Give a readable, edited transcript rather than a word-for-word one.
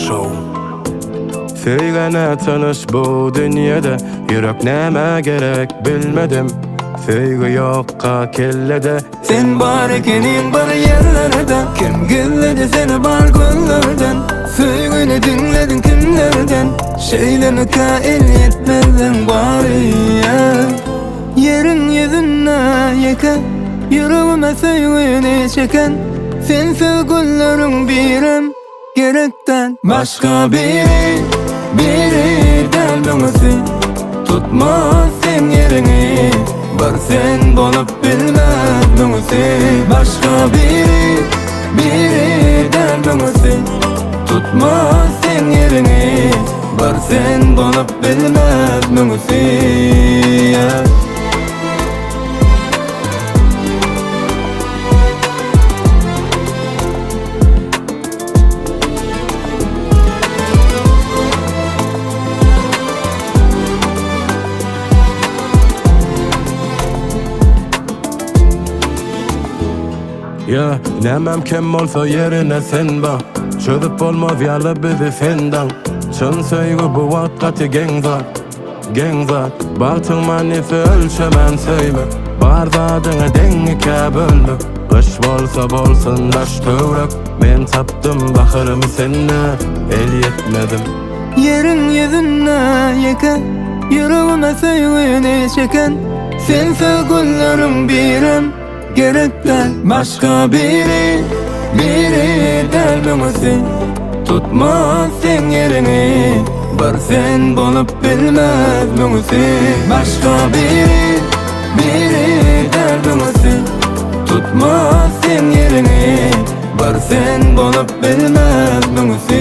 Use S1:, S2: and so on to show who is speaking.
S1: Show.
S2: Söygene tanış bu dünyada, yürek neme gerek bilmedim. Söygü yokka kellede.
S3: Sen bar ekenin bar yerlerde, kim gilledi seni bar gönlerden. Söygünü dinledin kimlerden, şeylerini kail yetmedin bari ya. Yerin yüzüne yeken, yüreğime söygünü çeken. Sen sevgililerin birim, gerekten başka biri delmemesi. Tutmaz sen yerini, bar sen bolup bilmez müngüsi. Başka biri delmemesi. Tutmaz sen yerini, bar sen bolup bilmez müngüsi.
S2: Ya nemem kim olsa yerine sen bak. Çözüp olmaz yalı bizi senden. Çın söygü bu vakati gen zat Baktın manisi ölçemen söyle. Barzadını dengike böldü. Kış bolsa bolsun daş tövrek. Men taptım bakırımı senne, el yetmedim.
S3: Yerin yüzüne yeken, yüreğime söygünü çeken. Sen sevgililerin birim, gerekten başka biri delmemesi. Tutmaz sen yerini, bar sen bolup bilmez müngüsi. Başka biri delmemesi. Tutmaz sen yerini, bar sen bolup bilmez müngüsi.